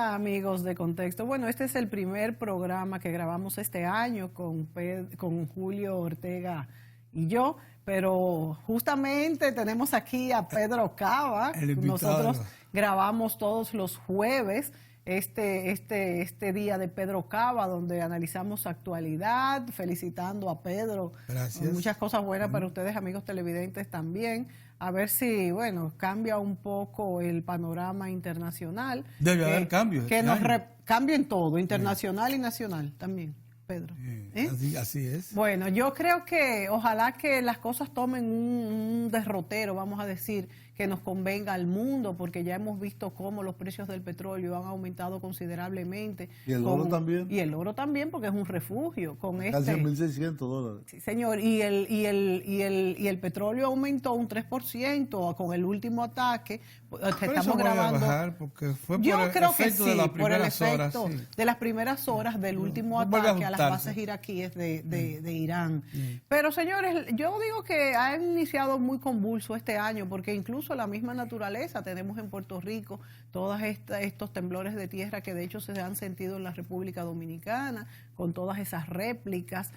Hola amigos de Contexto. Bueno, este es el primer programa que grabamos este año con Julio Ortega y yo, pero justamente tenemos aquí a Pedro Cava. Nosotros grabamos todos los jueves este día de Pedro Cava, donde analizamos actualidad, felicitando a Pedro. Gracias. Muchas cosas buenas para ustedes, amigos televidentes, también. A ver si, bueno, cambia un poco el panorama internacional. Debe haber cambios. Que nos cambien todo, internacional y nacional también, Pedro. Así es. Bueno, yo creo que ojalá que las cosas tomen un derrotero, vamos a decir, que nos convenga al mundo, porque ya hemos visto cómo los precios del petróleo han aumentado considerablemente. ¿Y el oro también? Y el oro también, porque es un refugio. Casi $1.600. Sí, señor. Y el petróleo aumentó un 3% con el último ataque. Estamos grabando. Bajar porque fue por Yo el creo que efecto sí, de las por el primeras horas, efecto sí. de las primeras horas del último ataque a las bases iraquíes de Irán. Pero señores, yo digo que ha iniciado muy convulso este año, porque incluso la misma naturaleza, tenemos en Puerto Rico todos estos temblores de tierra que de hecho se han sentido en la República Dominicana, con todas esas réplicas.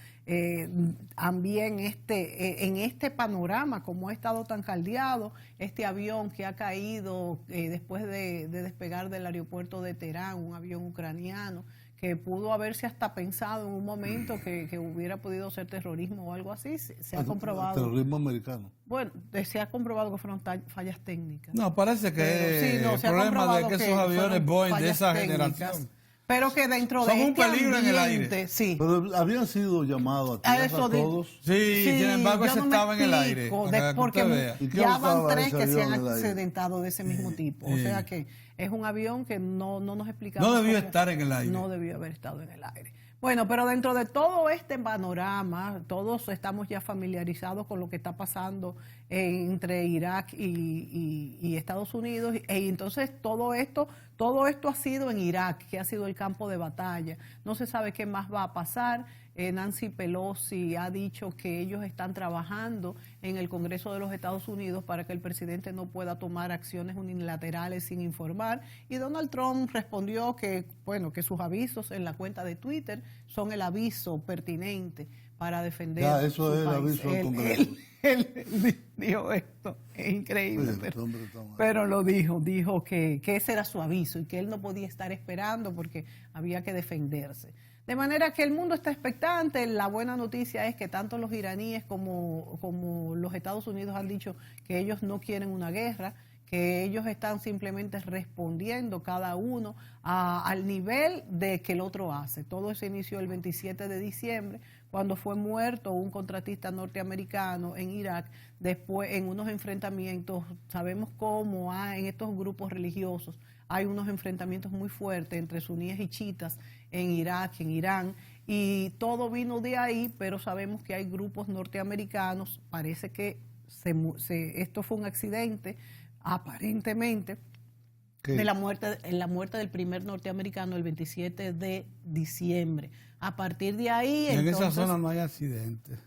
También en este panorama, como ha estado tan caldeado, este avión que ha caído después de despegar del aeropuerto de Teherán, un avión ucraniano, que pudo haberse hasta pensado en un momento que hubiera podido ser terrorismo o algo así, se ha comprobado. Terrorismo americano. Bueno, se ha comprobado que fueron fallas técnicas. No, parece que sí, no, el problema de que esos aviones Boeing de esa generación. Pero que dentro son de un peligro en el aire. Sí. Pero habían sido llamados a tierra todos. Sí, sin embargo ese estaba en el aire. Porque ya van 3 que se han accidentado de ese mismo tipo. O sea que es un avión que no nos explicamos. No debió estar en el aire. No debió haber estado en el aire. Bueno, pero dentro de todo este panorama, todos estamos ya familiarizados con lo que está pasando entre Irak y Estados Unidos, y entonces todo esto ha sido en Irak, que ha sido el campo de batalla. No se sabe qué más va a pasar. Nancy Pelosi ha dicho que ellos están trabajando en el Congreso de los Estados Unidos para que el presidente no pueda tomar acciones unilaterales sin informar, y Donald Trump respondió que, bueno, que sus avisos en la cuenta de Twitter son el aviso pertinente para defender ya, eso es el aviso del Congreso. Él dijo esto, es increíble, pero lo dijo que ese era su aviso y que él no podía estar esperando porque había que defenderse. De manera que el mundo está expectante. La buena noticia es que tanto los iraníes como los Estados Unidos han dicho que ellos no quieren una guerra, que ellos están simplemente respondiendo cada uno al nivel de que el otro hace. Todo se inició el 27 de diciembre, cuando fue muerto un contratista norteamericano en Irak, después en unos enfrentamientos. Sabemos cómo en estos grupos religiosos hay unos enfrentamientos muy fuertes entre suníes y chiitas en Irak, en Irán, y todo vino de ahí, pero sabemos que hay grupos norteamericanos. Parece que esto fue un accidente, aparentemente, de la muerte del primer norteamericano el 27 de diciembre. A partir de ahí... En esa zona no hay accidentes.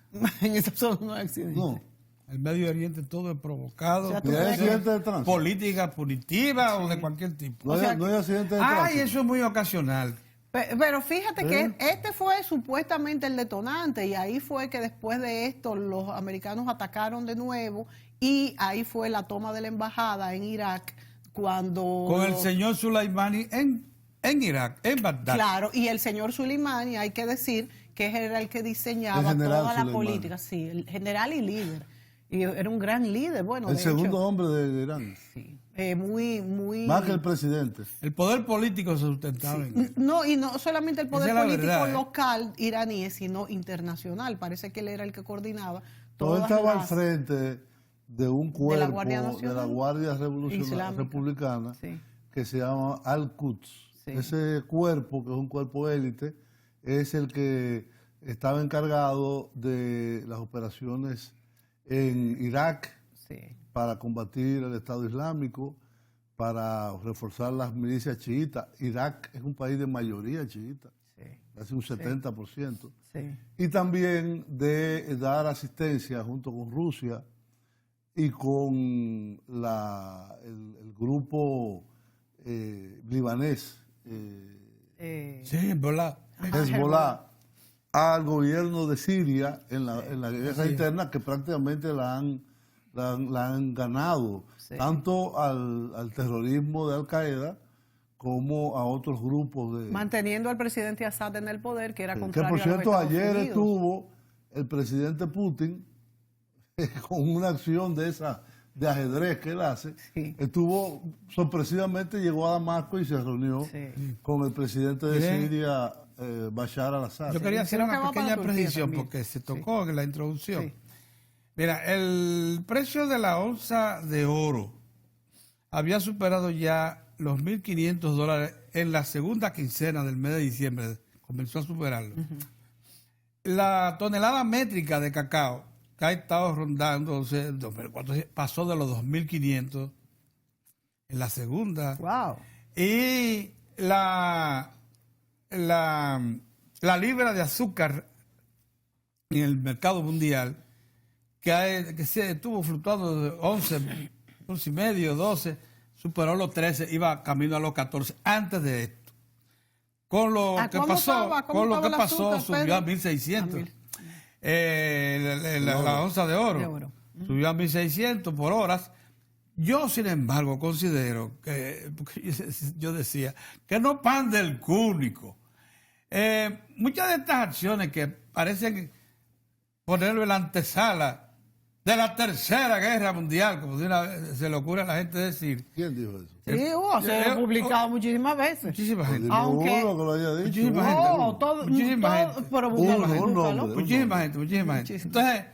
En esa zona no hay accidentes. No. El Medio Oriente todo es provocado. ¿Y hay accidentes de tránsito? Política punitiva o de cualquier tipo. No hay accidentes de tránsito. Ay, eso es muy ocasional. Pero fíjate que este fue supuestamente el detonante, y ahí fue que después de esto los americanos atacaron de nuevo, y ahí fue la toma de la embajada en Irak cuando... Con el señor Soleimani en Irak, en Bagdad. Claro, y el señor Soleimani, hay que decir que era el que diseñaba toda la política, sí, el general y líder. Y era un gran líder, bueno. El segundo hombre de Irán. Sí, muy... Más que el presidente. El poder político se sustentaba en él. No, y no solamente el poder político verdad, local iraní, sino internacional. Parece que él era el que coordinaba todo. Él estaba al frente de un cuerpo de la Guardia Republicana, sí, que se llama Al-Quds. Sí. Ese cuerpo, que es un cuerpo élite, es el que estaba encargado de las operaciones en Irak, sí, para combatir el Estado Islámico, para reforzar las milicias chiitas. Irak es un país de mayoría chiita, sí, casi un 70%. Sí. Y también de dar asistencia junto con Rusia y con el grupo libanés Hezbollah al gobierno de Siria en la guerra interna, que prácticamente la han ganado, tanto al terrorismo de Al-Qaeda como a otros grupos de... Manteniendo al presidente Assad en el poder, que era que contrario por cierto, a los Estados ayer Unidos. estuvo el presidente Putin con una acción de esa de ajedrez que él hace, estuvo sorpresivamente, llegó a Damasco y se reunió con el presidente de Siria, Bashar al-Assad. Yo quería hacer una pequeña precisión porque se tocó en la introducción. Mira, el precio de la onza de oro había superado ya los $1.500 en la segunda quincena del mes de diciembre, comenzó a superarlo. La tonelada métrica de cacao que ha estado rondando, pasó de los 2.500 en la segunda. Wow. Y la libra de azúcar en el mercado mundial, que se estuvo fluctuando de 11 y medio, 12, superó los 13, iba camino a los 14 antes de esto. Con lo que pasó, subió a 1.600. La onza de oro subió a 1.600 por horas. Yo, sin embargo, considero que, porque yo decía, que no pan del cúnico. Muchas de estas acciones que parecen ponerlo en la antesala de la Tercera Guerra Mundial, como de una vez se le ocurre a la gente decir. ¿Quién dijo eso? Sí, se ha publicado muchísimas veces. Muchísima gente. Aunque uno que lo haya dicho. Muchísima gente. Muchísima gente. Pero muchísima gente. Entonces,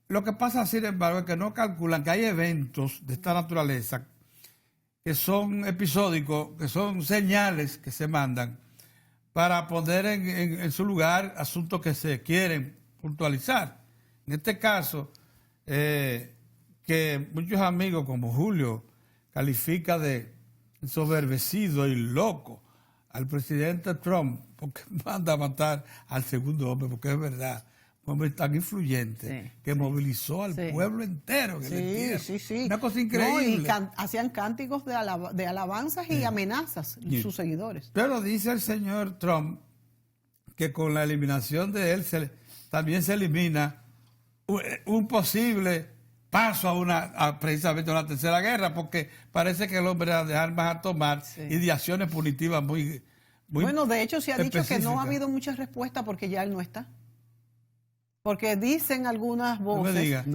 lo que pasa, sin embargo, es que no calculan que hay eventos de esta naturaleza que son episódicos, que son señales que se mandan para poner en su lugar asuntos que se quieren puntualizar. En este caso, que muchos amigos como Julio califica de ensoberbecido y loco al presidente Trump porque manda a matar al segundo hombre, porque es verdad, un hombre tan influyente que movilizó al pueblo entero. Una cosa increíble. No, y hacían cánticos de alabanzas y amenazas sus seguidores. Pero dice el señor Trump que con la eliminación de él también se elimina un posible paso a precisamente una tercera guerra, porque parece que el hombre de armas a tomar y de acciones punitivas muy bueno, de hecho se ha dicho que no ha habido mucha respuesta porque ya él no está. Porque dicen algunas voces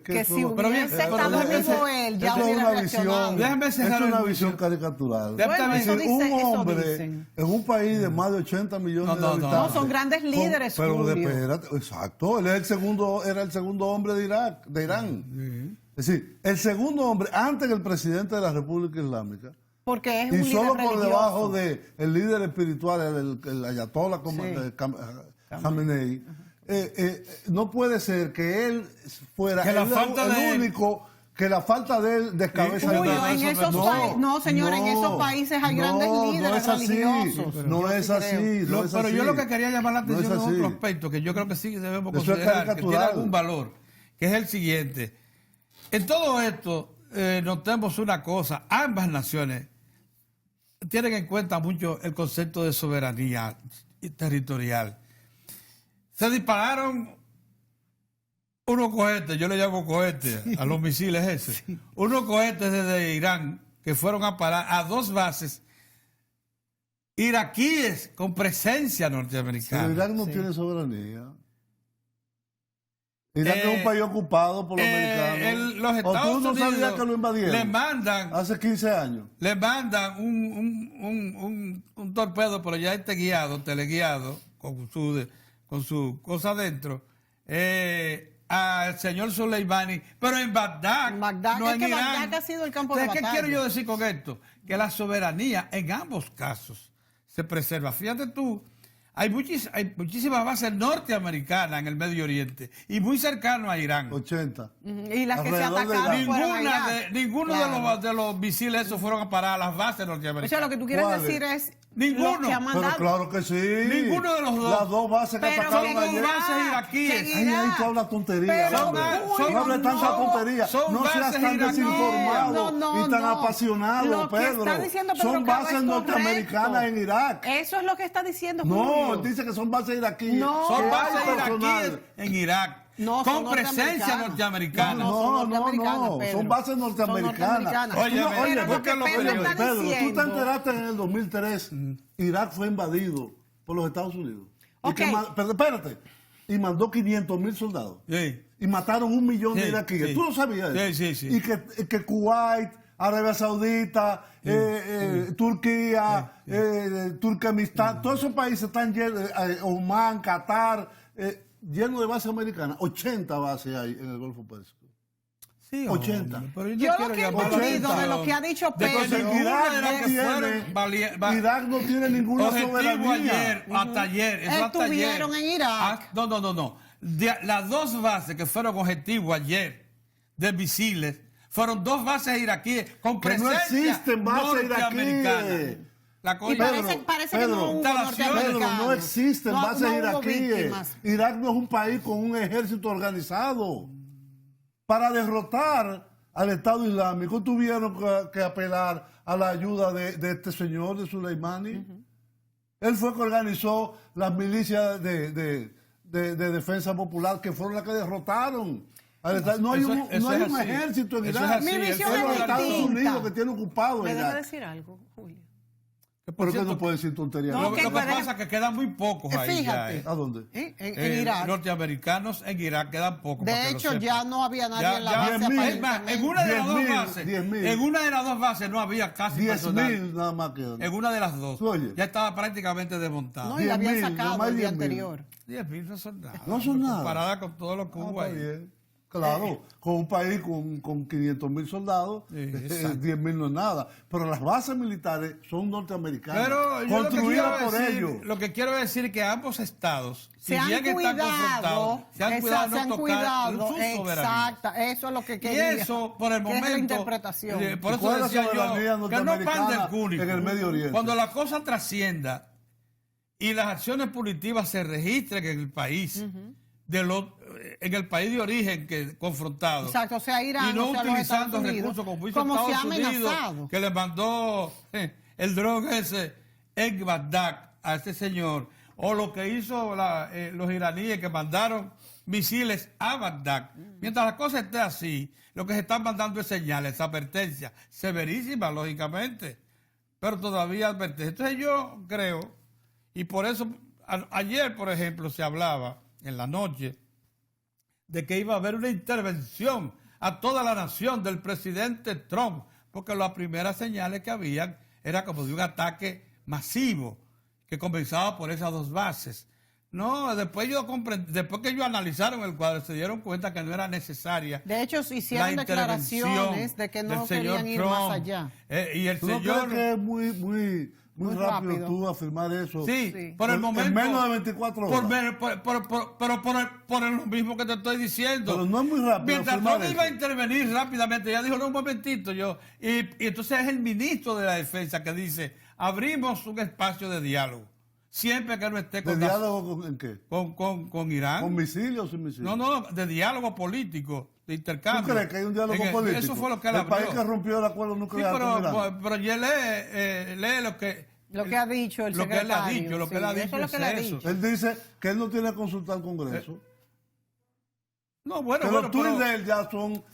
que si hubiese estado vivo él, ya hubiera reaccionado. Déjame cerrar una visión caricatural. Un hombre en un país de más de 80 millones de habitantes. No, son grandes líderes. Pero espérate, exacto, él es era el segundo hombre de Irán. Es decir, el segundo hombre antes que el presidente de la República Islámica. Porque es un líder solo religioso. por debajo del líder espiritual, el ayatollah Khamenei. No puede ser que él fuera el único, que la falta de él descabeza en esos países, señores, en esos países hay grandes líderes religiosos. No es así. Pero yo lo que quería llamar la atención es otro aspecto que yo creo que sí debemos considerar, que tiene algún valor, que es el siguiente. En todo esto, notemos una cosa, ambas naciones tienen en cuenta mucho el concepto de soberanía territorial. Se dispararon unos cohetes, yo le llamo cohetes a los misiles esos, unos cohetes desde Irán que fueron a parar a dos bases iraquíes con presencia norteamericana. Pero Irak no tiene soberanía. Irak es un país ocupado por los americanos. Los Estados Unidos, no sabías que lo invadieron. Le mandan hace 15 años. Le mandan un torpedo, pero ya guiado, teleguiado, con su cosa adentro, al señor Soleimani, pero en Bagdad, no en Irán. Bagdad ha sido el campo de batalla. ¿Qué quiero yo decir con esto? Que la soberanía en ambos casos se preserva. Fíjate tú, hay muchísimas bases norteamericanas en el Medio Oriente y muy cercano a Irán. 80. Y las que se atacaron fueron allá. Ninguno de los misiles esos fueron a parar a las bases norteamericanas. O sea, lo que tú quieres decir es... Ninguno. Pero claro que sí. Ninguno de los dos. Las dos bases que atacaron son ayer. bases iraquíes. Ahí tú hablas tontería. No hables tanta tontería. No seas tan desinformado y tan apasionado, Pedro. Son bases norteamericanas en Irak. Eso es lo que está diciendo Julio. No, dice que son bases iraquíes. No, son bases iraquíes en Irak. No, con presencia norteamericana. No, son bases norteamericanas. Oye, Pedro, tú te enteraste en el 2003, Irak fue invadido por los Estados Unidos. Okay. Pero espérate, y mandó 500,000 soldados. Sí. Y mataron 1 millón de iraquíes. Sí. ¿Tú lo sabías? Sí. Y que Kuwait, Arabia Saudita, Turquía, Turkmenistán, todos esos países están llenos, Oman, Qatar, lleno de bases americanas. 80 bases hay en el Golfo Pérsico. Sí, 80. Pero yo lo que he entendido de lo que ha dicho Pedro. Irak no tiene ninguna soberanía. Hasta ayer. ¿Estuvieron en Irak? No. Las dos bases que fueron objetivo ayer de misiles fueron dos bases iraquíes con presencia que no existen bases iraquíes. Y parece que no hubo Pedro, no existen bases iraquíes. Irak no es un país con un ejército organizado. Para derrotar al Estado Islámico tuvieron que apelar a la ayuda de este señor, de Soleimani. Él fue que organizó las milicias de defensa popular, que fueron las que derrotaron. No hay un ejército en Irak. Mi visión es los es Estados distinta. Unidos que tienen ocupado ¿Me Irak. deja decir algo, Julio? ¿Por qué no puede decir tonterías? Lo que pasa es que quedan muy pocos ahí. Fíjate. ¿A dónde? En Irak. Norteamericanos en Irak quedan pocos. De hecho, ya no había nadie en la base. En una de las dos bases. En una de las dos bases no había casi 10,000 nada más quedan. En una de las dos. Oye. Ya estaba prácticamente desmontado. No, y la habían sacado el día anterior. 10,000 no son nada. No son nada. Comparada con todo lo que hubo ahí. Bien. Claro, con un país con 500,000 soldados, 10,000 no es nada. Pero las bases militares son norteamericanas, construidas por ellos. Lo que quiero decir es que ambos estados, se han cuidado, se han cuidado no tocar su soberanía. Exacto, eso es lo que quería. Y eso, por el momento, es la interpretación. Por eso decía yo, que no pan del cúnico. En el Medio Oriente. Cuando la cosa trascienda y las acciones punitivas se registren en el país, en el país de origen que confrontado. Exacto, o sea, Irán, y no o sea, utilizando recursos como hizo Estados Unidos, que le mandó el dron ese en Bagdad a ese señor, o lo que hizo los iraníes que mandaron misiles a Bagdad. Mientras la cosa esté así, lo que se están mandando es señales, advertencias, severísimas, lógicamente, pero todavía advertencias. Entonces yo creo, y por eso ayer, por ejemplo, se hablaba en la noche de que iba a haber una intervención a toda la nación del presidente Trump, porque las primeras señales que habían era como de un ataque masivo que comenzaba por esas dos bases. No, después que ellos analizaron el cuadro, se dieron cuenta que no era necesaria. De hecho, hicieron declaraciones de que no querían ir más allá. Y el señor... ¿No crees que es muy rápido tú afirmar eso? Sí, por el momento. En menos de 24 horas. Por lo mismo que te estoy diciendo. Pero no es muy rápido. Mientras no iba a intervenir rápidamente, ya dijo, no, un momentito, y entonces es el ministro de la Defensa que dice, abrimos un espacio de diálogo. Siempre que no esté con... ¿De diálogo en qué? Con Irán. ¿Con misiles o sin misiles? No, de diálogo político, de intercambio. ¿Tú crees que hay un diálogo político? Eso fue lo que él abrió. El país que rompió el acuerdo nuclear con Irán. Pero ya lee lo que ha dicho el secretario. Lo que él ha dicho. Él dice que él no tiene que consultar al Congreso. No, bueno, que los tweets de él ya son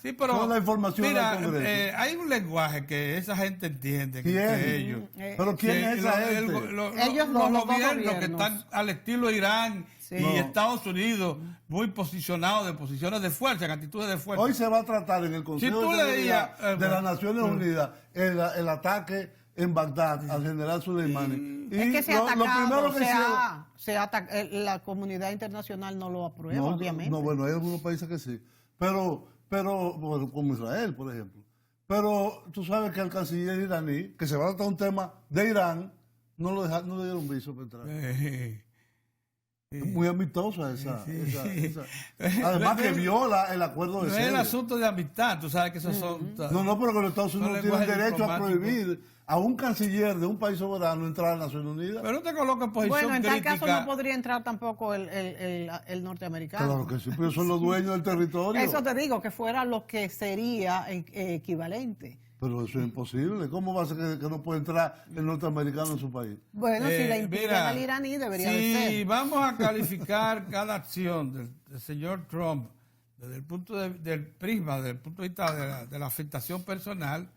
la información del Congreso. Hay un lenguaje que esa gente entiende. ¿Quién? ¿Pero quién es esa gente? Ellos los gobiernos que están al estilo Irán y Estados Unidos, muy posicionados de posiciones de fuerza, en actitudes de fuerza. Hoy se va a tratar en el Consejo de Seguridad de las Naciones Unidas el ataque en Bagdad al general Soleimani. Es que se ha atacado, la comunidad internacional no lo aprueba, obviamente. No, bueno, hay algunos países que sí. Pero bueno, como Israel, por ejemplo. Pero tú sabes que al canciller iraní, que se va a tratar un tema de Irán, no le dieron viso para entrar. Muy amistosa esa. Además que viola el acuerdo de No es el asunto de amistad, tú sabes que esos son... No, pero que los Estados Unidos tienen derecho a prohibir a un canciller de un país soberano entrar a las Naciones Unidas. Pero no te coloca en posición crítica. Bueno, en tal caso no podría entrar tampoco el norteamericano. Claro que sí, pero son los dueños del territorio. Eso te digo, que fuera lo que sería equivalente. Pero eso es imposible. ¿Cómo va a ser que no puede entrar el norteamericano en su país? Bueno, si le impiden al iraní, debería de ser. Si vamos a calificar cada acción del señor Trump desde el punto del prisma, desde el punto de vista de la afectación personal,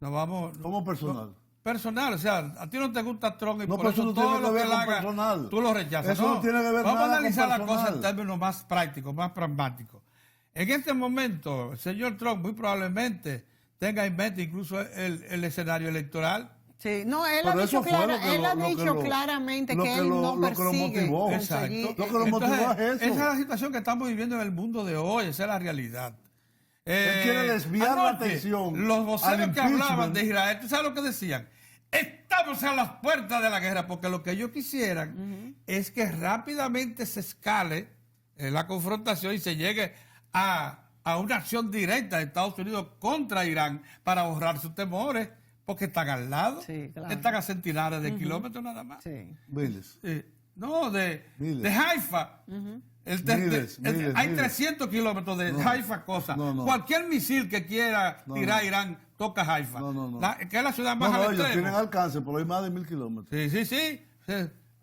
nos vamos... ¿Cómo personal? Personal, o sea, a ti no te gusta Trump y no, por eso no todo lo que él haga, personal. tú lo rechazas. Eso no tiene que ver vamos nada a analizar con la cosa en personal. términos más prácticos, más pragmáticos. En este momento, el señor Trump muy probablemente tenga en mente incluso el escenario electoral. Sí, no, él ha dicho, claramente que él no persigue conseguir. Lo que lo motivó es eso. Esa es la situación que estamos viviendo en el mundo de hoy, esa es la realidad. Él quiere desviar la atención. Los voceros que hablaban de Israel, ¿tú sabes lo que decían? Estamos a las puertas de la guerra, porque lo que ellos quisieran es que rápidamente se escale la confrontación y se llegue a una acción directa de Estados Unidos contra Irán para borrar sus temores, porque están al lado, están a centenares de kilómetros nada más. Sí. Miles. No, de Haifa. Hay 300 kilómetros de Haifa, cosa. Cualquier misil que quiera tirar a Irán toca Haifa, que es la ciudad más al extremo. Ellos tienen alcance, pero hay más de 1000 kilómetros. Sí.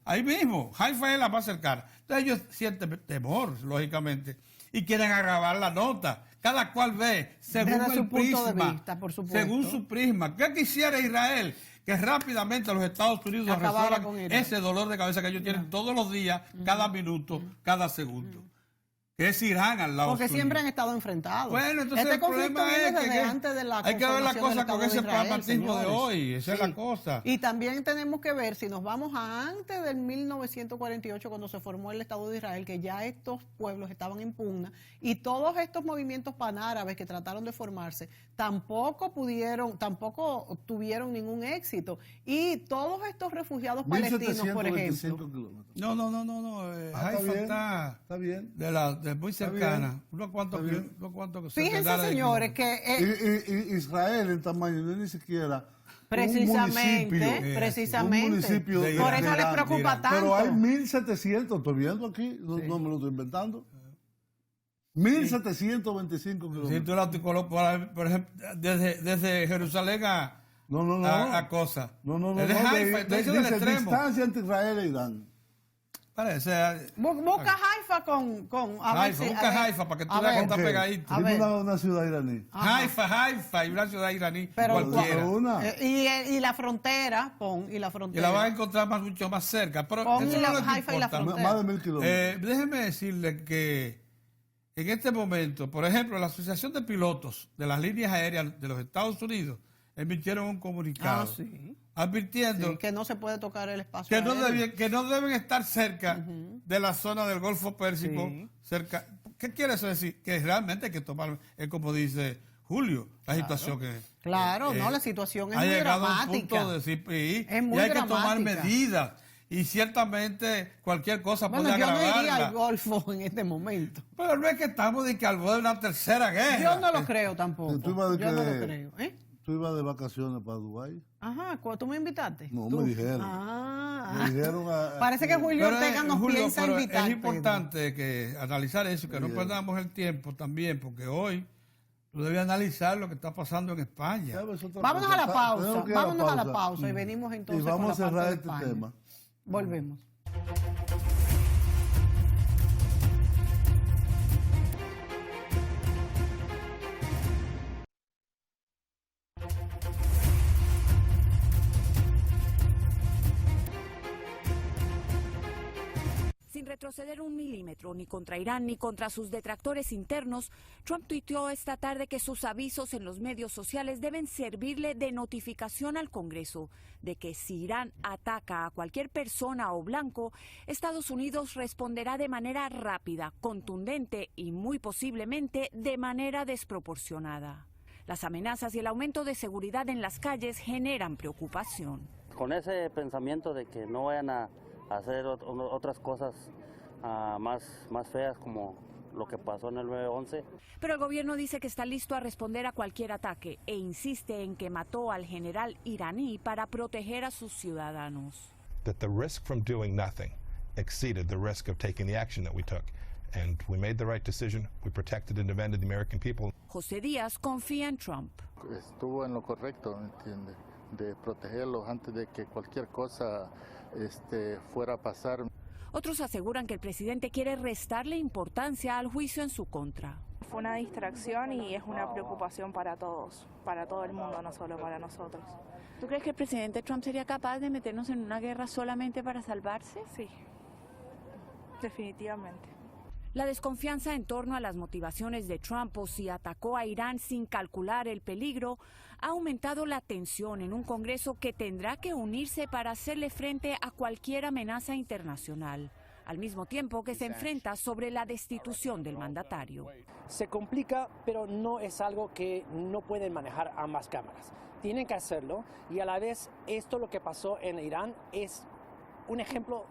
Ahí mismo, Haifa es la más cercana. Entonces ellos sienten temor, lógicamente, y quieren agravar la nota. Cada cual ve según el prisma, de vista, por supuesto. Según su prisma. ¿Qué quisiera Israel? Que rápidamente los Estados Unidos resuelvan ese dolor de cabeza que ellos tienen todos los días, cada minuto, cada segundo. Que es Irán al lado porque suyo. siempre han estado enfrentados. Bueno, entonces este el problema viene es desde antes de la hay que ver la cosa con ese pragmatismo de señores. hoy. Esa es la cosa. Y también tenemos que ver, si nos vamos a antes del 1948, cuando se formó el Estado de Israel, que ya estos pueblos estaban en pugna, y todos estos movimientos panárabes que trataron de formarse, tampoco tuvieron ningún éxito. Y todos estos refugiados palestinos, por ejemplo. No. Haifa está bien. De muy cercana. Unos cuantos Fíjense, señores, que Israel en tamaño no es ni siquiera precisamente. Un municipio por eso les preocupa tanto. Pero hay 1700, estoy viendo aquí, no me lo estoy inventando. 1725 kilómetros. Si tú la colocas, por ejemplo, desde Jerusalén a cosa. Desde Haifa, entonces del extremo. Distancia entre Israel e Irán. Busca Haifa busca Haifa para que tú veas que está pegadito. Dime una ciudad iraní. Haifa y una ciudad iraní cualquiera. Y la frontera, y la vas a encontrar mucho más cerca. Pero Haifa y la frontera. Más de 1000 kilómetros. Déjeme decirle que en este momento, por ejemplo, la Asociación de Pilotos de las Líneas Aéreas de los Estados Unidos emitieron un comunicado advirtiendo que no se puede tocar el espacio que no deben estar cerca de la zona del Golfo Pérsico. Cerca. ¿Qué quiere eso decir? Que realmente hay que tomar, como dice Julio, la situación que... Claro, la situación es muy dramática. Es muy hay que tomar medidas. Y ciertamente cualquier cosa puede agravarla. Yo no iría al Golfo en este momento. Pero no es que estamos de que al borde de una tercera guerra. Yo no lo creo tampoco. Yo no lo creo. ¿Tú ibas de vacaciones para Dubái? Ajá, ¿tú me invitaste? No, me dijeron. Me dijeron parece que Julio Ortega nos piensa invitar. Es importante analizar eso, que no perdamos el tiempo también, porque hoy tú debes analizar lo que está pasando en España. Vámonos a la pausa. Y venimos entonces y vamos con la a cerrar parte de este tema. Volvemos. Sin retroceder un milímetro ni contra Irán ni contra sus detractores internos, Trump tuiteó esta tarde que sus avisos en los medios sociales deben servirle de notificación al Congreso de que si Irán ataca a cualquier persona o blanco, Estados Unidos responderá de manera rápida, contundente y muy posiblemente de manera desproporcionada. Las amenazas y el aumento de seguridad en las calles generan preocupación. Con ese pensamiento de que no vayan a hacer otras cosas más feas como lo que pasó en el 9/11. Pero el gobierno dice que está listo a responder a cualquier ataque e insiste en que mató al general iraní para proteger a sus ciudadanos. That the risk from doing nothing exceeded the risk of taking the action that we took. And we made the right decision. We protected and defended the American people. José Díaz confía en Trump. Estuvo en lo correcto, ¿entiende? De protegerlos antes de que cualquier cosa fuera a pasar. Otros aseguran que el presidente quiere restarle importancia al juicio en su contra. Fue una distracción y es una preocupación para todos, para todo el mundo, no solo para nosotros. ¿Tú crees que el presidente Trump sería capaz de meternos en una guerra solamente para salvarse? Sí, definitivamente. La desconfianza en torno a las motivaciones de Trump o si atacó a Irán sin calcular el peligro ha aumentado la tensión en un Congreso que tendrá que unirse para hacerle frente a cualquier amenaza internacional, al mismo tiempo que se enfrenta sobre la destitución del mandatario. Se complica, pero no es algo que no pueden manejar ambas cámaras. Tienen que hacerlo y a la vez esto lo que pasó en Irán es un ejemplo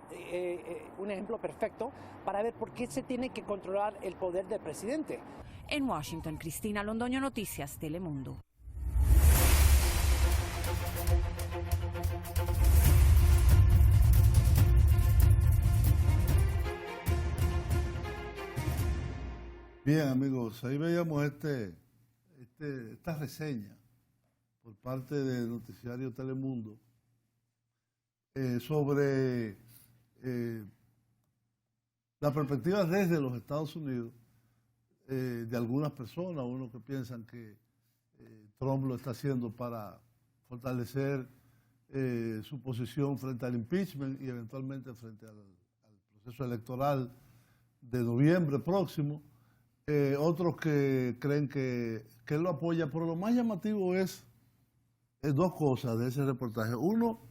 perfecto para ver por qué se tiene que controlar el poder del presidente. En Washington, Cristina Londoño, Noticias Telemundo. Bien, amigos, ahí veíamos esta reseña por parte del noticiario Telemundo sobre la perspectiva desde los Estados Unidos de algunas personas, unos que piensan que Trump lo está haciendo para fortalecer su posición frente al impeachment y eventualmente frente al proceso electoral de noviembre próximo. Otros que creen que él lo apoya, pero lo más llamativo es dos cosas de ese reportaje. Uno,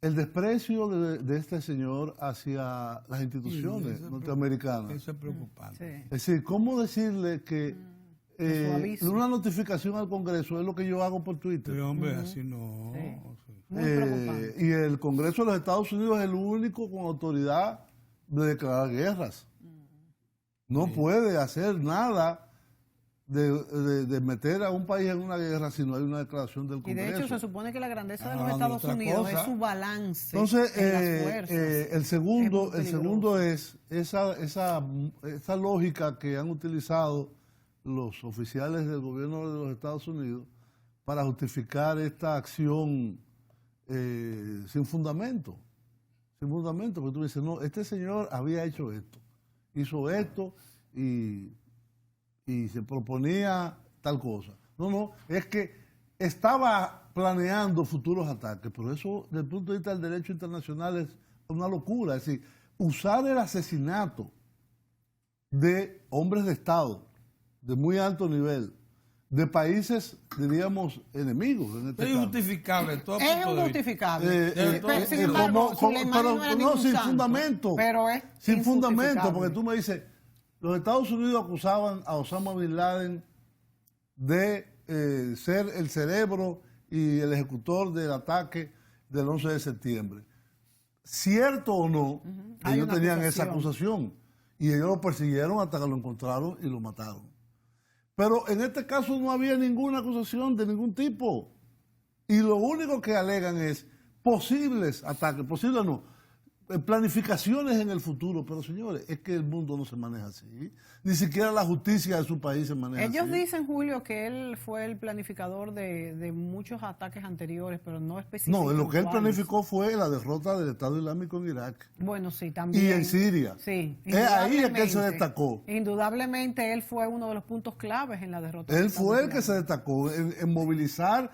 el desprecio de este señor hacia las instituciones norteamericanas. Eso es preocupante. Sí. Es decir, ¿cómo decirle que una notificación al Congreso es lo que yo hago por Twitter? Pero hombre, así no. Sí. Muy preocupante. Y el Congreso de los Estados Unidos es el único con autoridad de declarar guerras. No puede hacer nada de meter a un país en una guerra si no hay una declaración del Congreso. Y de hecho se supone que la grandeza de los Estados Unidos es su balance. Entonces, en las fuerzas. el segundo es esa lógica que han utilizado los oficiales del gobierno de los Estados Unidos para justificar esta acción sin fundamento. Sin fundamento, porque tú dices, no, este señor había hecho esto, hizo esto y se proponía tal cosa. No, es que estaba planeando futuros ataques, pero eso desde el punto de vista del derecho internacional es una locura. Es decir, usar el asesinato de hombres de Estado de muy alto nivel, de países, diríamos, enemigos. En este es injustificable. Es injustificable. Sin fundamento. Pero es sin fundamento, porque tú me dices, los Estados Unidos acusaban a Osama Bin Laden de ser el cerebro y el ejecutor del ataque del 11 de septiembre. Cierto o no, ellos tenían esa acusación y ellos lo persiguieron hasta que lo encontraron y lo mataron. Pero en este caso no había ninguna acusación de ningún tipo. Y lo único que alegan es posibles ataques, posibles no, planificaciones en el futuro. Pero señores, es que el mundo no se maneja así. Ni siquiera la justicia de su país se maneja así. Ellos dicen, Julio, que él fue el planificador de muchos ataques anteriores, pero no específicamente. No, lo que él planificó fue la derrota del Estado Islámico en Irak. Bueno, sí, también. Y en Siria. Sí. Ahí es que él se destacó. Indudablemente él fue uno de los puntos claves en la derrota. Él fue el que se destacó en movilizar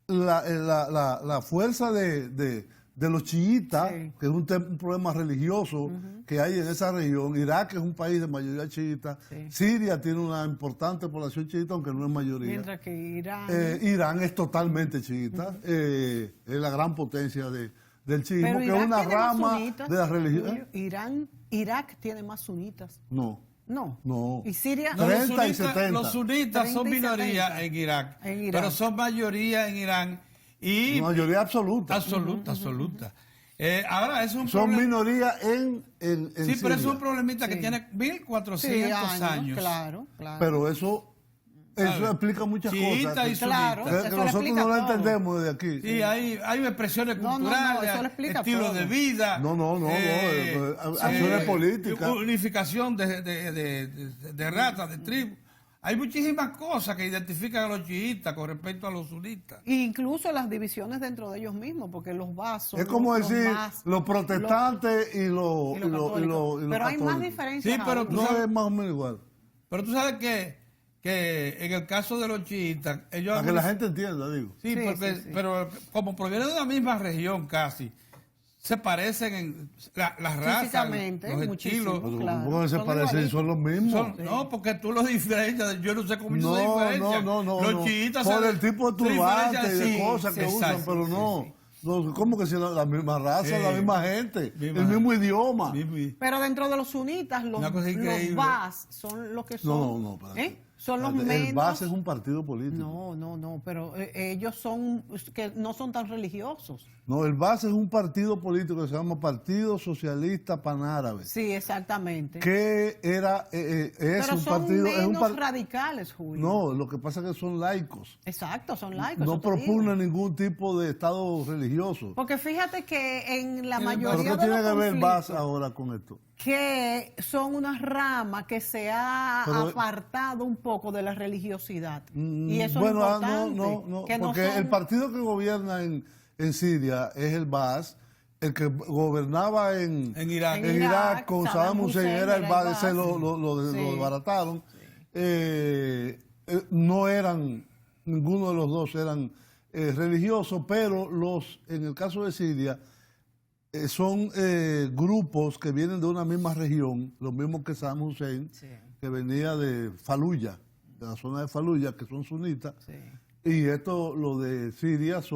la fuerza de los chiitas, que es un problema religioso que hay en esa región. Irak es un país de mayoría chiita. Siria tiene una importante población chiita, aunque no es mayoría. Mientras que Irán es totalmente chiita. Es la gran potencia del chiismo, que es una rama de la religión. Irak tiene más sunitas. No. ¿Y Siria? 30 y 70. Los sunitas son minoría en Irak, pero son mayoría en Irán. Y mayoría absoluta. Absoluta. Ahora, es un son minoría en sí, pero Siria. es un problemita que tiene 1400 años. Claro. Pero eso explica muchas cosas. Y claro, que nosotros no lo entendemos desde aquí. Sí, hay expresiones culturales, estilo de vida. Acciones políticas. Unificación de razas, de tribus. Hay muchísimas cosas que identifican a los chiitas con respecto a los sunitas. Incluso las divisiones dentro de ellos mismos, porque los vasos. Es como decir los protestantes y los pero hay más diferencias. Sí, pero no es más o menos igual. Pero tú sabes que en el caso de los chiitas, ellos... Para que la gente entienda, digo. Sí, pero como provienen de la misma región casi, se parecen en las razas, los estilos. ¿Cómo se parecen? Son los mismos. No, porque tú los diferencias. Yo no sé cómo ellos se diferencian. Los chiitas por el tipo de turbante y de cosas que usan, pero no, ¿cómo que si la misma raza, la misma gente, el mismo idioma? Pero dentro de los sunitas, los Baas son los que son... No, son los menos... El Baas es un partido político. No, pero ellos son, que no son tan religiosos. No, el Baas es un partido político que se llama Partido Socialista Panárabe. Sí, exactamente. Que era, pero un son partido... menos radicales, Julio. No, lo que pasa es que son laicos. Exacto, son laicos. No propugnan ningún tipo de estado religioso. Porque fíjate que en la mayoría de los conflictos... ¿Pero qué tiene que ver Baas ahora con esto? Que son una rama que se ha apartado un poco de la religiosidad. Y eso es importante. No, porque el partido que gobierna en Siria es el Baas. El que gobernaba en Irak con Saddam Hussein era el Baas, ese lo desbarataron. No eran, ninguno de los dos eran religiosos, pero en el caso de Siria, son grupos que vienen de una misma región, los mismos que Saddam Hussein, que venía de Faluya, de la zona de Faluya, que son sunitas, y lo de Siria es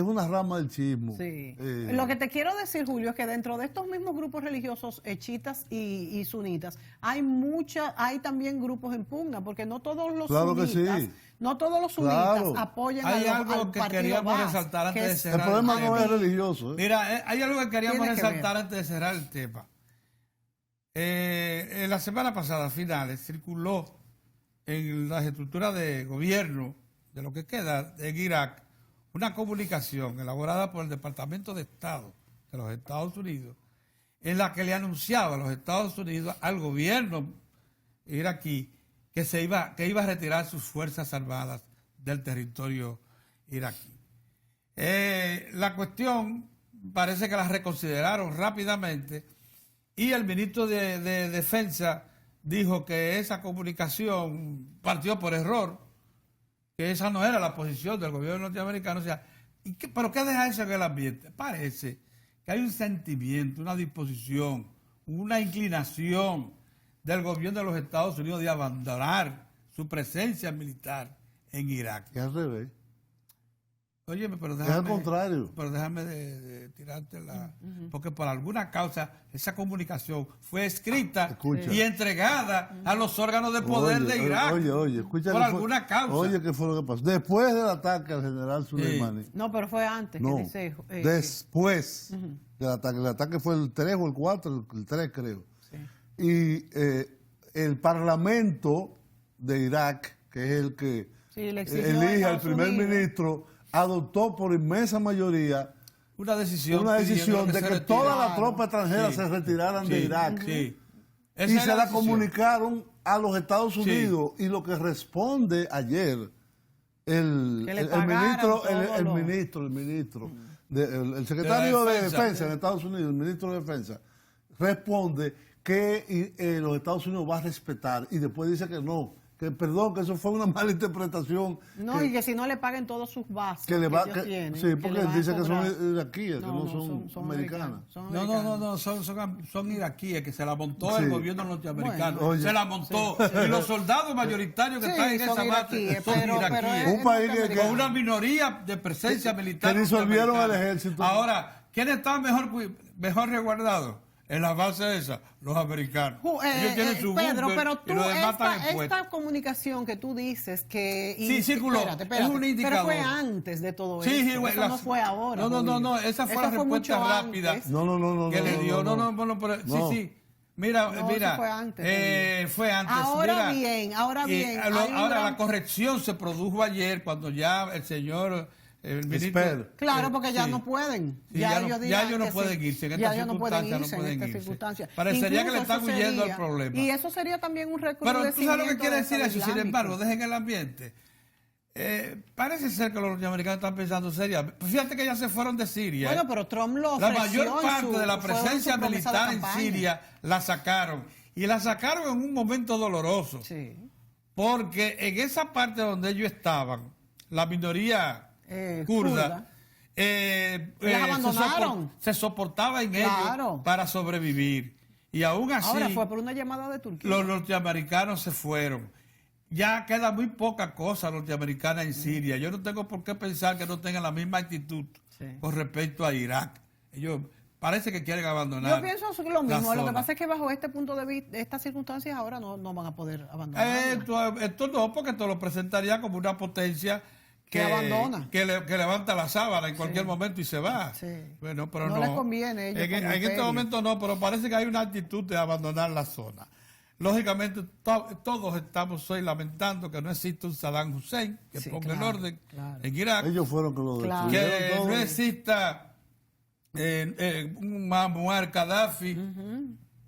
una rama del chiismo. Lo que te quiero decir, Julio, es que dentro de estos mismos grupos religiosos, chiitas y sunitas, hay también grupos en pugna, porque no todos los sunitas apoyan al que queríamos resaltar antes de cerrar. El problema no es religioso. Mira, hay algo que queríamos resaltar antes de cerrar el tema. La semana pasada, a finales, circuló en las estructuras de gobierno de lo que queda en Irak una comunicación elaborada por el Departamento de Estado de los Estados Unidos, en la que le anunciaba a los Estados Unidos al gobierno iraquí que iba a retirar sus fuerzas armadas del territorio iraquí. La cuestión parece que la reconsideraron rápidamente y el ministro de Defensa dijo que esa comunicación partió por error, que esa no era la posición del gobierno norteamericano. O sea, ¿pero qué deja eso en el ambiente? Parece que hay un sentimiento, una disposición, una inclinación del gobierno de los Estados Unidos de abandonar su presencia militar en Irak. Y al revés. Óyeme, pero déjame... Es al contrario. Pero déjame de tirarte la... Porque por alguna causa esa comunicación fue escrita y entregada a los órganos de poder de Irak. Escucha. Por alguna causa. Oye, ¿qué fue lo que pasó? Después del ataque al general Soleimani. No, pero fue antes. No, después del ataque. El ataque fue el 3 o el 4, el 3 creo. Y el Parlamento de Irak, que es el que elige al primer ministro, adoptó por inmensa mayoría una decisión de que todas las tropas extranjeras se retiraran de Irak. Y se la comunicaron a los Estados Unidos. Y lo que responde ayer el secretario de Defensa en Estados Unidos, el ministro de Defensa, responde que los Estados Unidos va a respetar, y después dice que no, que perdón, que eso fue una mala interpretación. No, y que si no le paguen todos sus bases que tienen. Sí, porque dice que son iraquíes, que no son americanas. No, son iraquíes, que se la montó el gobierno norteamericano. Se la montó. Y los soldados mayoritarios que están en esa base son iraquíes. Un país con una minoría de presencia militar. Que disolvieron al ejército. Ahora, ¿quién está mejor resguardado? En la base esa, los americanos. Ellos tienen su Pedro, búnker pero tú, y los demás están expuestos. esta comunicación que tú dices que... Sí, circuló. Espérate, es un indicador. Pero fue antes de todo sí, esto. Eso no fue ahora. No, esa fue la respuesta rápida que le dio. Sí. Mira, fue antes. Fue antes. Ahora bien. Ahora la corrección se produjo ayer cuando ya el señor... El ministro, claro, porque ya no pueden. Ya ellos no pueden irse. En estas circunstancias. Parecería que le están huyendo al problema. Y eso sería también un recrudecimiento. Pero tú sabes lo que quiere decir eso. Sin embargo, dejen el ambiente. Parece ser que los norteamericanos están pensando seriamente. Fíjate que ya se fueron de Siria. Bueno, pero Trump lo ofreció. La mayor parte de la presencia militar en Siria la sacaron. Y la sacaron en un momento doloroso. Sí. Porque en esa parte donde ellos estaban, la minoría kurda, se soportaba en ellos para sobrevivir. Y aún así, ahora fue por una llamada de Turquía. Los norteamericanos se fueron. Ya queda muy poca cosa norteamericana en Siria. Yo no tengo por qué pensar que no tengan la misma actitud con respecto a Irak. Ellos parece que quieren abandonar. Yo pienso lo mismo. Lo que pasa es que bajo este punto de vista, estas circunstancias ahora no van a poder abandonar. Esto no, porque esto lo presentaría como una potencia que abandona, que levanta la sábana en cualquier momento y se va. Sí. Bueno, pero no les conviene. Ellos en este momento no, pero parece que hay una actitud de abandonar la zona. Lógicamente, todos estamos hoy lamentando que no existe un Saddam Hussein que ponga el orden en Irak. Ellos fueron que lo destruyeron. Que no exista un Muammar Gaddafi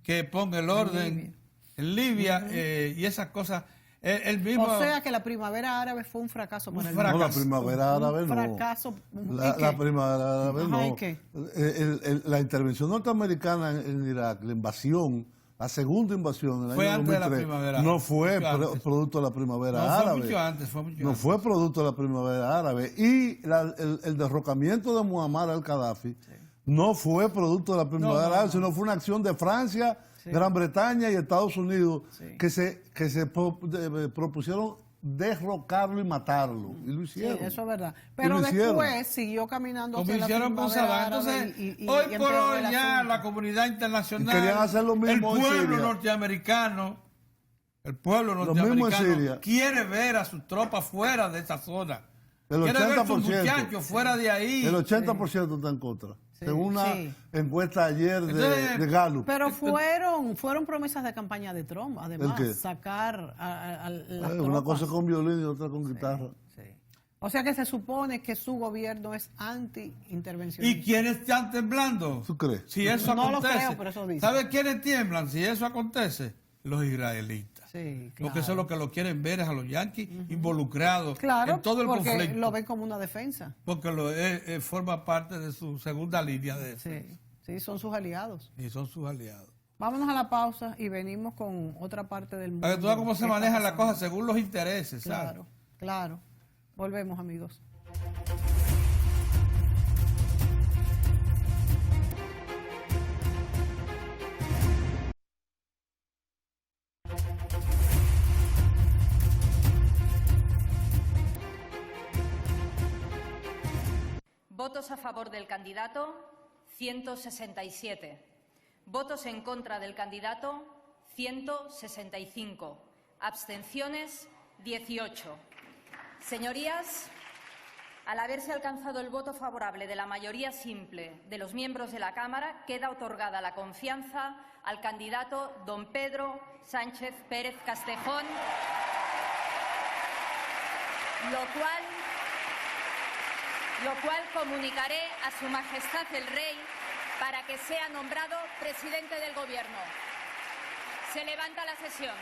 que ponga el orden en Libia y esas cosas. El mismo, o sea que la primavera árabe fue un fracaso para el mundo. No, la primavera árabe no. Fracaso. La primavera árabe no. ¿Qué? La intervención norteamericana en Irak, la invasión, la segunda invasión en el año 2003, de la primavera. No fue producto de la primavera árabe. Fue mucho antes. Fue producto de la primavera árabe. Y el derrocamiento de Muammar al-Gaddafi no fue producto de la primavera árabe, sino fue una acción de Francia, Gran Bretaña y Estados Unidos que se propusieron derrocarlo y matarlo. Y lo hicieron. Sí, eso es verdad. Pero después siguió caminando hacia la primavera árabe. Entonces, hoy por hoy ya la comunidad internacional, querían hacer lo mismo el pueblo norteamericano quiere ver a sus tropas fuera de esa zona. Quiere ver a sus muchachos fuera de ahí. El 80% está en contra. Según una encuesta ayer de Gallup. Pero fueron promesas de campaña de Trump, además, sacar a las tropas. Una cosa con violín y otra con guitarra. O sea que se supone que su gobierno es anti-intervencionista. ¿Y quiénes están temblando? ¿Tú crees? Si eso acontece. No lo creo, pero eso dice. ¿Sabes quiénes tiemblan si eso acontece? Los israelitas. Sí, claro. Porque eso es lo que lo quieren ver, es a los yanquis involucrados en todo el conflicto. Porque lo ven como una defensa. Porque forma parte de su segunda línea de defensa. Sí, son sus aliados. Y son sus aliados. Vámonos a la pausa y venimos con otra parte del mundo. Para que tú veas cómo se manejan las cosas según los intereses, ¿sabes? Claro. Volvemos, amigos. Votos a favor del candidato, 167. Votos en contra del candidato, 165. Abstenciones, 18. Señorías, al haberse alcanzado el voto favorable de la mayoría simple de los miembros de la Cámara, queda otorgada la confianza al candidato don Pedro Sánchez Pérez Castejón, lo cual comunicaré a Su Majestad el Rey para que sea nombrado presidente del Gobierno. Se levanta la sesión.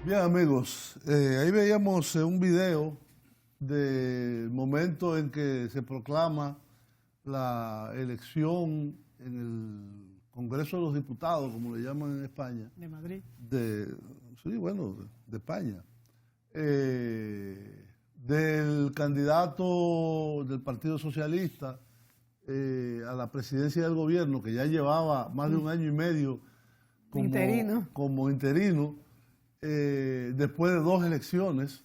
Bien, amigos, ahí veíamos un video del momento en que se proclama la elección en el Congreso de los Diputados, como le llaman en España. De Madrid. Sí, bueno, de España. Del candidato del Partido Socialista a la presidencia del gobierno, que ya llevaba más de un año y medio como interino, después de dos elecciones,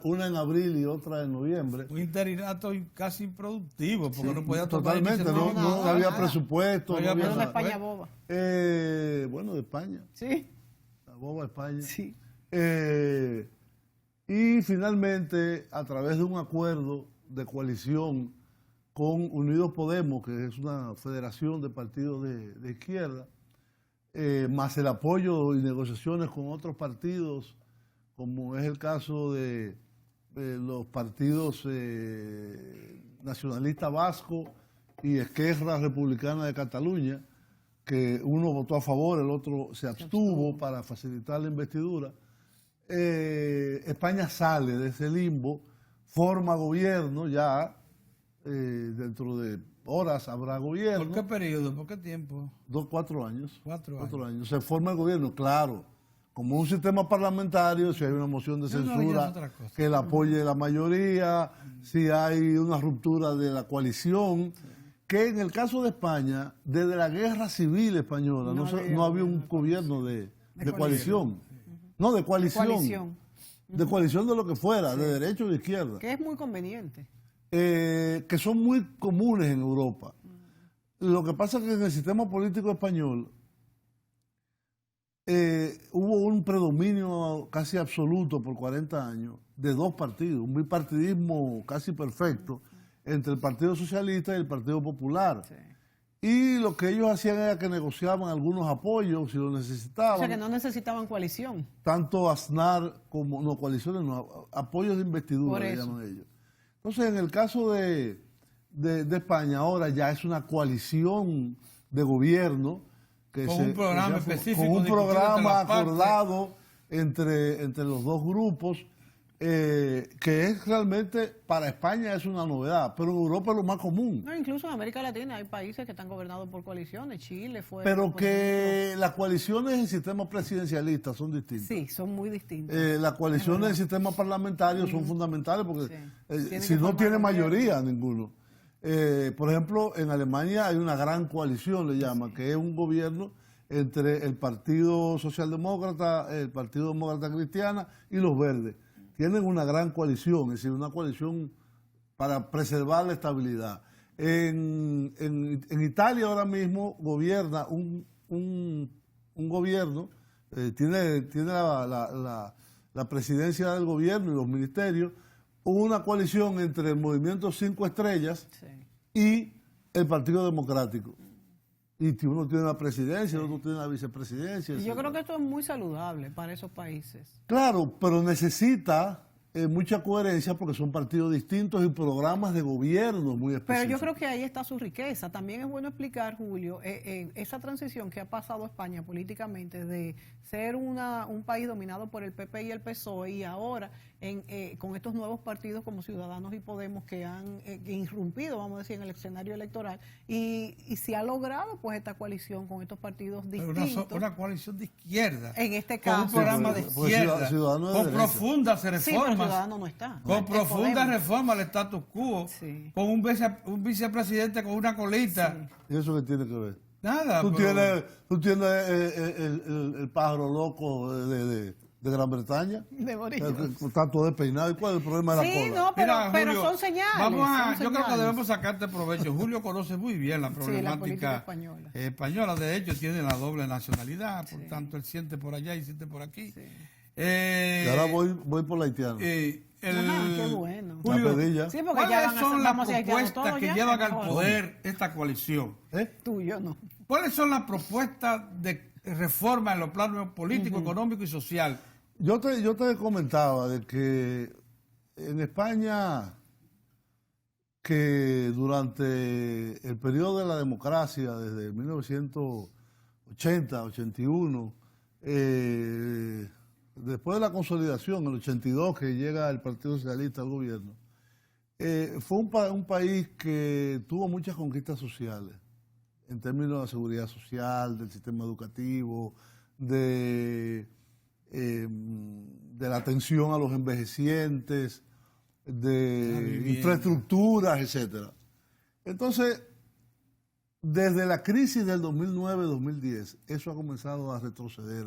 una en abril y otra en noviembre. Un interinato casi improductivo, porque no podía tomar totalmente, no había presupuesto. No había presupuesto. De España boba. Bueno, de España. Sí. La boba España. Sí. Y finalmente, a través de un acuerdo de coalición con Unidos Podemos, que es una federación de partidos de izquierda, más el apoyo y negociaciones con otros partidos, como es el caso de los partidos nacionalista vasco y Esquerra Republicana de Cataluña, que uno votó a favor, el otro se abstuvo para facilitar la investidura. España sale de ese limbo, forma gobierno ya, dentro de horas habrá gobierno. ¿Por qué periodo? ¿Por qué tiempo? 4 años. 4 años. Se forma el gobierno, claro. Como un sistema parlamentario, si hay una moción de censura que la apoye la mayoría, si hay una ruptura de la coalición, que en el caso de España, desde la guerra civil española, no había un gobierno de coalición. No, de coalición. De coalición de lo que fuera, de derecha o de izquierda. Que es muy conveniente. Que son muy comunes en Europa. Lo que pasa es que en el sistema político español hubo un predominio casi absoluto por 40 años de dos partidos, un bipartidismo casi perfecto entre el Partido Socialista y el Partido Popular. Sí. Y lo que ellos hacían era que negociaban algunos apoyos si lo necesitaban. O sea, que no necesitaban coalición. Tanto Aznar como, no coaliciones, no, apoyos de investidura, le llaman ellos. Entonces, en el caso de España, ahora ya es una coalición de gobierno, con un programa específico, con un programa acordado entre los dos grupos, que es realmente, para España es una novedad, pero en Europa es lo más común. No, incluso en América Latina hay países que están gobernados por coaliciones, Chile fue... Pero que las coaliciones en sistemas presidencialistas son distintas. Sí, son muy distintas. Las coaliciones en el sistema parlamentario son fundamentales porque si no tiene mayoría ninguno. Por ejemplo, en Alemania hay una gran coalición, le llaman, que es un gobierno entre el Partido Socialdemócrata, el Partido Demócrata Cristiana y los Verdes. Tienen una gran coalición, es decir, una coalición para preservar la estabilidad. En Italia ahora mismo gobierna un gobierno, tiene la presidencia del gobierno y los ministerios, una coalición entre el Movimiento 5 Estrellas y el Partido Democrático. Y uno tiene la presidencia, el otro tiene la vicepresidencia. Yo creo que esto es muy saludable para esos países. Claro, pero necesita mucha coherencia porque son partidos distintos y programas de gobierno muy específicos. Pero yo creo que ahí está su riqueza. También es bueno explicar, Julio, esa transición que ha pasado España políticamente de ser un país dominado por el PP y el PSOE y ahora con estos nuevos partidos como Ciudadanos y Podemos que han irrumpido, vamos a decir, en el escenario electoral y se ha logrado pues esta coalición con estos partidos distintos. Una coalición de izquierda. En este caso. Con un programa de izquierda. Con profundas reformas. Ciudadano no está. Con profundas reformas al status quo. Sí. Con un vicepresidente con una colita. Sí. ¿Y eso qué tiene que ver? Nada. Tú tienes el pájaro loco de Gran Bretaña. De Boris. Está todo despeinado. ¿Y cuál es el problema de la cola? Sí, no, pero Julio, son señales. Yo creo que debemos sacarte provecho. Julio conoce muy bien la problemática española. De hecho, tiene la doble nacionalidad. Por tanto, él siente por allá y siente por aquí. Sí. Y ahora voy por la haitiana. Qué bueno. Julio, sí, ¿cuáles son las propuestas que llevan al poder esta coalición? Tú y yo no. ¿Cuáles son las propuestas de reforma en los planos político, económico y social? Yo te comentaba de que en España, que durante el periodo de la democracia, desde 1980, 81, después de la consolidación, en el 82, que llega el Partido Socialista al gobierno, fue un país que tuvo muchas conquistas sociales, en términos de seguridad social, del sistema educativo, de la atención a los envejecientes, de infraestructuras, etcétera. Entonces, desde la crisis del 2009-2010, eso ha comenzado a retroceder,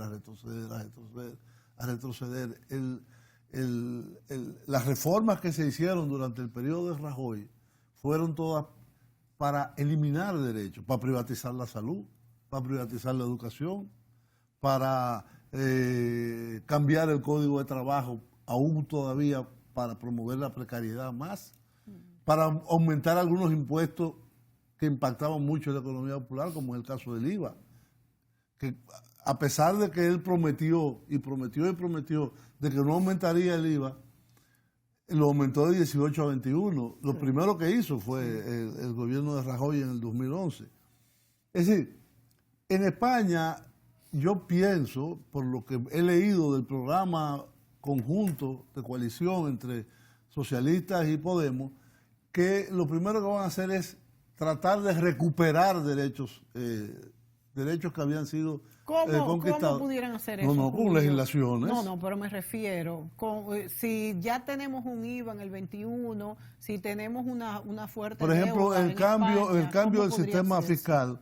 las reformas que se hicieron durante el periodo de Rajoy fueron todas para eliminar derechos, para privatizar la salud, para privatizar la educación, para cambiar el código de trabajo, aún todavía para promover la precariedad más, para aumentar algunos impuestos que impactaban mucho en la economía popular, como es el caso del IVA, que a pesar de que él prometió de que no aumentaría el IVA, lo aumentó de 18 a 21. Lo primero que hizo fue el gobierno de Rajoy en el 2011. Es decir, en España, yo pienso, por lo que he leído del programa conjunto de coalición entre socialistas y Podemos, que lo primero que van a hacer es tratar de recuperar derechos que habían sido conquistados. ¿Cómo pudieran hacer eso? No, con legislaciones. No, pero me refiero, si ya tenemos un IVA en el 21, si tenemos una fuerte por ejemplo, deuda el cambio del sistema fiscal,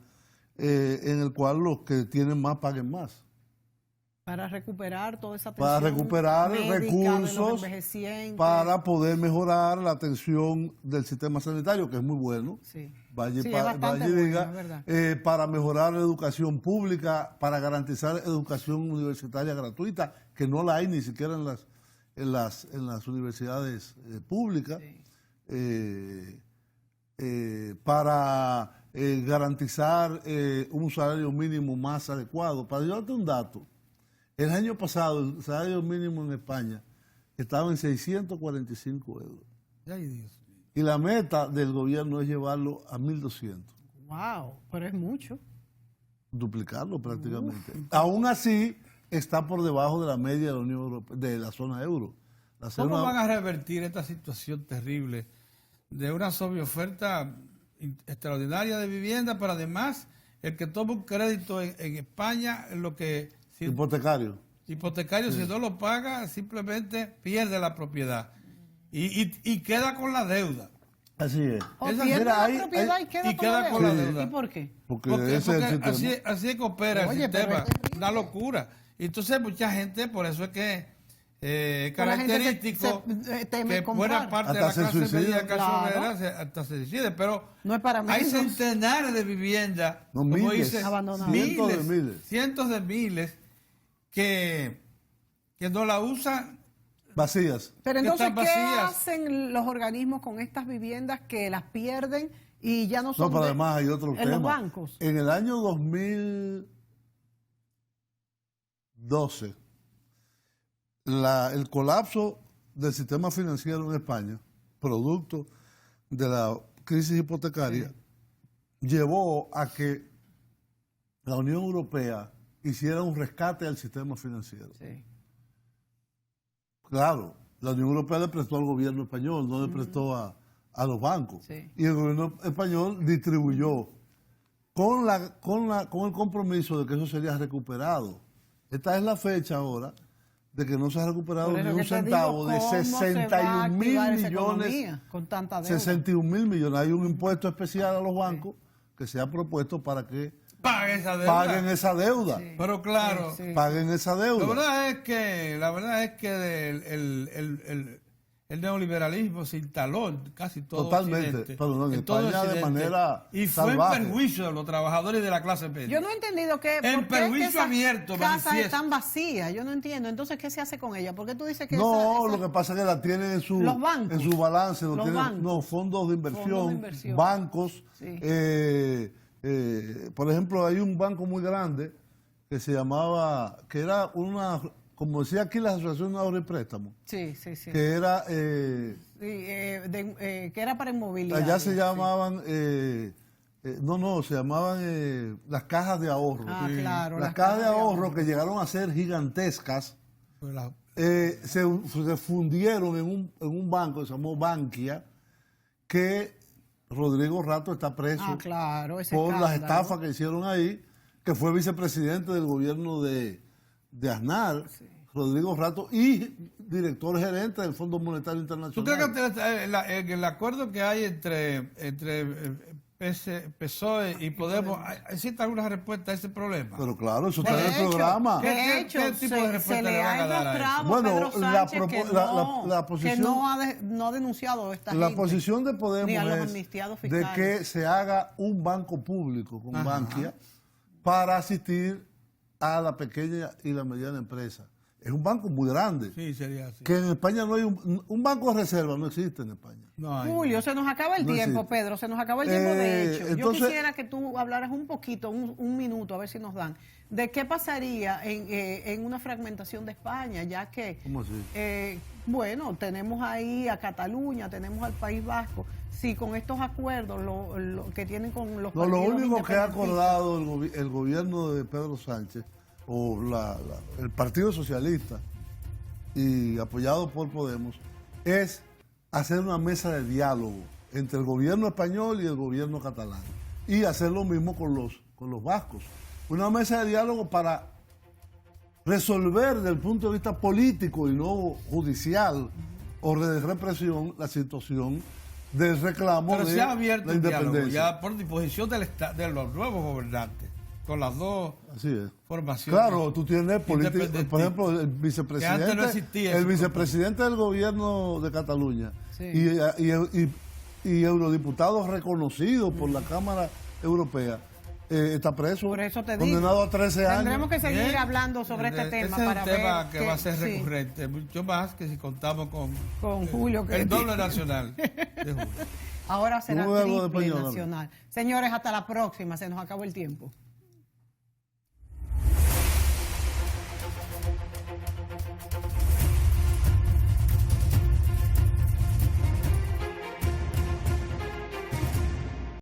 en el cual los que tienen más paguen más. Para recuperar toda esa atención. Para recuperar recursos para poder mejorar la atención del sistema sanitario, que es muy bueno. Sí. Vaya y diga, para mejorar la educación pública, para garantizar educación universitaria gratuita, que no la hay ni siquiera en las universidades públicas. Sí. Para garantizar un salario mínimo más adecuado. Para darte un dato, el año pasado el salario mínimo en España estaba en 645 euros. Ay, Dios. Y la meta del gobierno es llevarlo a 1.200. ¡Wow! Pero es mucho. Duplicarlo prácticamente. Aún así, está por debajo de la media de la Unión Europea, de la zona euro. ¿Cómo van a revertir esta situación terrible de una sobreoferta extraordinaria de vivienda, pero además el que toma un crédito en España, lo que... Hipotecario, sí. Si no lo paga, simplemente pierde la propiedad y queda con la deuda. Así es. Pierde la propiedad y queda con la deuda. ¿Y por qué? Porque así es que opera el sistema. Una locura. Entonces mucha gente, por eso es que característico que buena parte de la clase media casonera hasta se decide, pero no es para hay centenares de viviendas, como dice, cientos de miles que no la usan, vacías. Pero entonces, ¿qué hacen los organismos con estas viviendas que las pierden y ya no son pero además hay otro tema. Los bancos? En el año 2012, el colapso del sistema financiero en España, producto de la crisis hipotecaria, llevó a que la Unión Europea hiciera un rescate al sistema financiero. Sí. Claro, la Unión Europea le prestó al gobierno español, no le prestó a los bancos. Sí. Y el gobierno español distribuyó con el compromiso de que eso sería recuperado. Esta es la fecha ahora de que no se ha recuperado ni un centavo de 61 mil millones. Con tanta deuda. 61 mil millones. Hay un impuesto especial a los bancos que se ha propuesto para que paguen esa deuda. Sí. Pero claro, paguen esa deuda. La verdad es que el neoliberalismo se instaló en casi todo Totalmente, pero no, en España de manera y fue salvaje. En perjuicio de los trabajadores de la clase media. Yo no he entendido en perjuicio abierto, casas están vacías. Yo no entiendo. Entonces, ¿qué se hace con ellas? ¿Por qué tú dices que lo que pasa es que la tienen en su balance, fondos de inversión, bancos. Sí. Por ejemplo, hay un banco muy grande que se llamaba, que era como decía aquí la Asociación de Ahorro y Préstamo. Sí. Que era... que era para inmobiliario. Allá se llamaban no, se llamaban las cajas de ahorro. Ah, claro. Las cajas de ahorro que llegaron a ser gigantescas, se fundieron en un banco que se llamó Bankia, que Rodrigo Rato está preso por las estafas que hicieron ahí, que fue vicepresidente del gobierno de Aznar, Rodrigo Rato, y director gerente del Fondo Monetario Internacional. ¿Tú crees que en el acuerdo que hay entre PSOE y Podemos, ¿existe alguna respuesta a ese problema? Pero claro, eso está en el programa. ¿Qué tipo de respuesta le van a dar a eso? Bueno, la posición... Que no ha denunciado esta gente. La posición de Podemos es de que se haga un banco público con Bankia para asistir a la pequeña y la mediana empresa. Es un banco muy grande. Sí, sería así. Que en España no hay un banco de reserva, no existe en España. No hay. Julio, se nos acaba el tiempo, Pedro, se nos acaba el tiempo de hecho. Entonces, yo quisiera que tú hablaras un poquito, un minuto, a ver si nos dan, de qué pasaría en una fragmentación de España, ya que, ¿cómo así? bueno, tenemos ahí a Cataluña, tenemos al País Vasco. Sí, con estos acuerdos lo que tienen con los partidos lo único que ha independentistas. acordado el gobierno de Pedro Sánchez o el Partido Socialista y apoyado por Podemos es hacer una mesa de diálogo entre el gobierno español y el gobierno catalán y hacer lo mismo con los vascos. Una mesa de diálogo para resolver desde el punto de vista político y no judicial o de represión la situación del reclamo de la independencia. Ya por disposición de los nuevos gobernantes, con las dos formaciones. Claro, tú tienes políticos, por ejemplo, el vicepresidente, no existía vicepresidente del gobierno de Cataluña y eurodiputados reconocidos por la Cámara Europea. Está preso, por eso te condenado a 13 años. Tendremos que seguir hablando sobre este tema. Ese es un tema que va a ser recurrente, mucho más que si contamos con Julio, el doble nacional de Julio. Ahora será triple nacional. Señores, hasta la próxima, se nos acabó el tiempo.